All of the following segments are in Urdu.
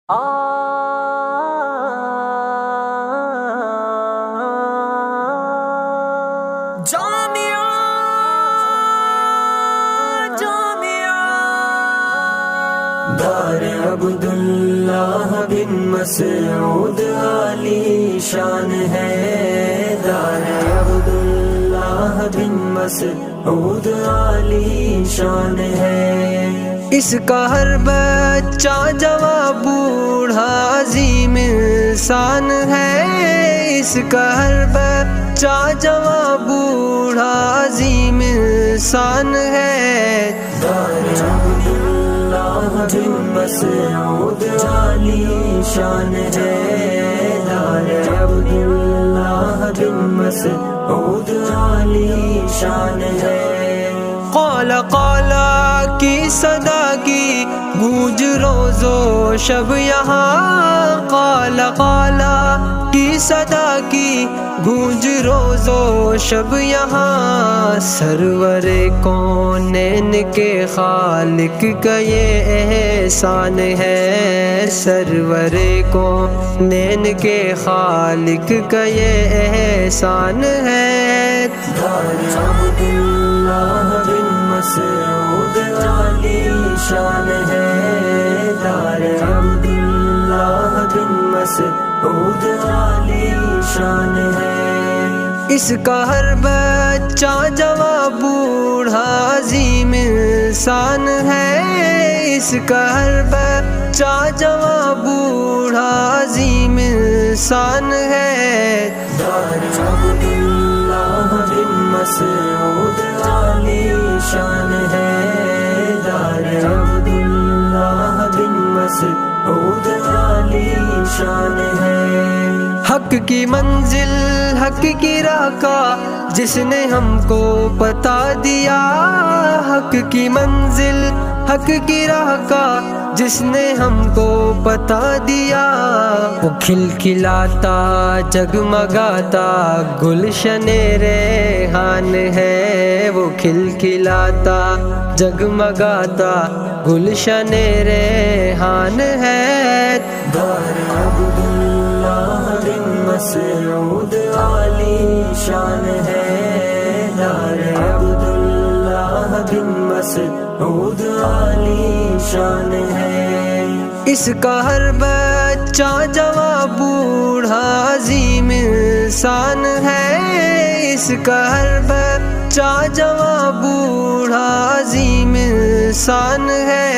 جامعہ دار عبداللہ بن مسعود عالی شان ہے، دار عبداللہ بن مسعود عالی شان ہے۔ اس کا ہر بچہ جوان بوڑھا عظیم انسان ہے، اس کا ہر بچہ جوان بوڑھا عظیم انسان ہے۔ دار عبداللہ بن مسعود عالی شان ہے، دار عبداللہ بن مسعود عالی شان ہے۔ قال کی صدا کی گونج روز و شب یہاں، قال کی صدا کی گونج روز و شب یہاں، سرور کونین کے خالق کا یہ احسان ہے، سرور کونین کے خالق کا یہ احسان ہے۔ دار عبداللہ بن مسعود عالی شان ہے، دار عبداللہ بن مسعود عالی شان ہے۔ اس کا ہر بچہ جوان بوڑھا عظیم انسان ہے، اس کا ہر بچہ جوان بوڑھا عظیم انسان ہے۔ دار عبداللہ بن مسعود عالی شان ہے، دار عبداللہ بن مسعود عالی شان ہے۔ حق کی منزل حق کی راہ کا جس نے ہم کو بتا دیا، حق کی منزل حق کی راہ کا جس نے ہم کو بتا دیا، وہ کھلکھلاتا جگمگاتا گلشن ریحان ہے، وہ کھلکھلاتا جگمگاتا گلشن ریحان ہے۔ دار عبداللہ بن مسعود عالی شان ہے، دار عبداللہ بن مسعود عالی شان ہے۔ اس کا ہر بچہ جوان بوڑھا عظیم انسان ہے، اس کا ہر بچہ جوان بوڑھا عظیم انسان ہے۔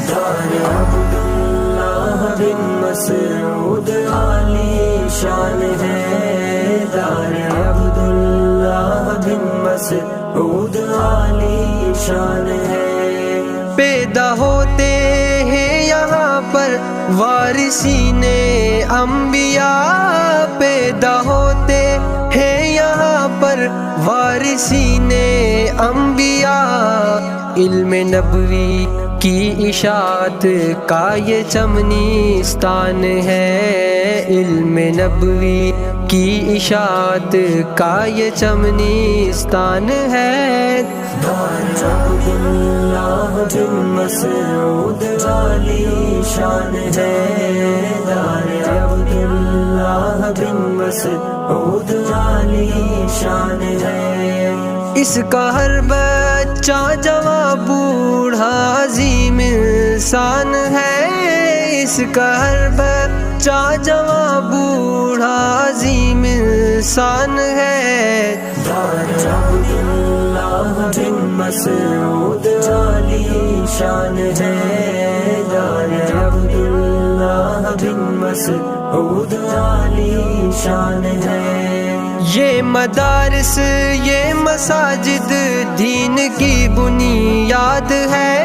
دار عبداللہ بن مسعود عالی شان ہے، دار عبداللہ بن مسعود عالی شان ہے۔ پیدا ہوتے ہیں یہاں پر وارثین انبیاء، پیدا ہوتے ہیں یہاں پر وارثین انبیاء، علم نبوی کی اشاعت کا یہ چمنستان ہے، علم نبوی کی اشاعت کا یہ چمنستان ہے۔ دار عبداللہ بن مسعود عالی شان ہے، دار عبداللہ بن مسعود عالی شان ہے۔ اس کا ہر بچہ جوان بوڑھا عظیم انسان ہے، اس کا ہر بچہ جوان بوڑھا عظیم انسان ہے۔ دار عبداللہ بن مسعود عالی شان ہے، دار عبداللہ بن مسعود عالی شان ہے۔ یہ مدارس یہ مساجد دین کی بنیاد ہے،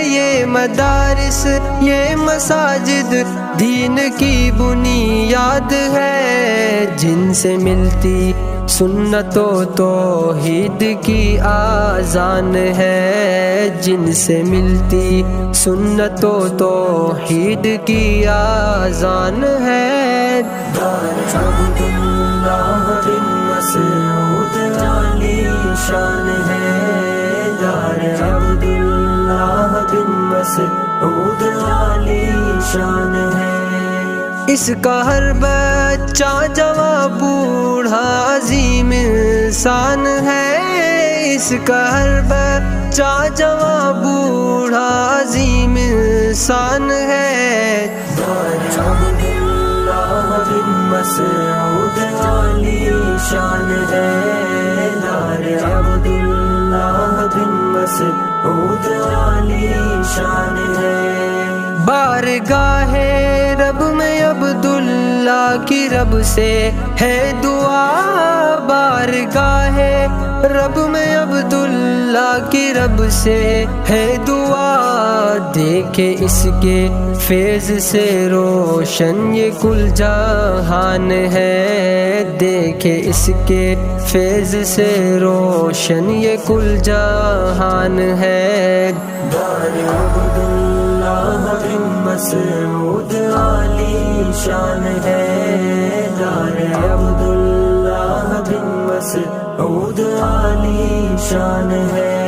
یہ مدارس یہ مساجد دین کی بنیاد ہے، جن سے ملتی سنت و توحید کی آذان ہے، جن سے ملتی سنت و توحید کی آذان ہے۔ دار عبداللہ بن مسعود عالی شان ہے، دار عبداللہ بن مسعود عالی شان ہے۔ اس کا ہر بچہ جوان بوڑھا عظیم انسان ہے، اس کا ہر بچہ جوان بوڑھا عظیم انسان ہے۔ دار عبداللہ بن مسعود عالی شان ہے، دار عبداللہ بن مسعود عالی شان ہے۔ بارگاہ رب میں عبداللہ کی رب سے ہے دعا، بارگاہ رب میں عبداللہ کی رب سے ہے دعا، دیکھے اس کے فیض سے روشن یہ کل جہان ہے، دیکھے اس کے فیض سے روشن یہ کل جہان ہے۔ دار عبداللہ بن مسعود عالی شان ہے، دار عبداللہ بن مسعود عالی شان ہے۔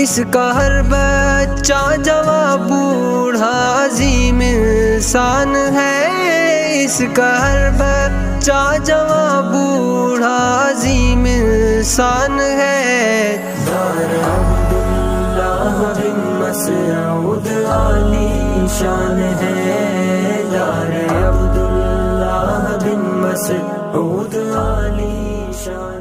اس کا ہر بچہ جوان بوڑھا عظیم انسان ہے، اس کا ہر بچہ جوان بوڑھا عظیم انسان ہے۔ دار عبداللہ بن مسعود عالی شان ہے، دار عبداللہ بن مسعود عالی شان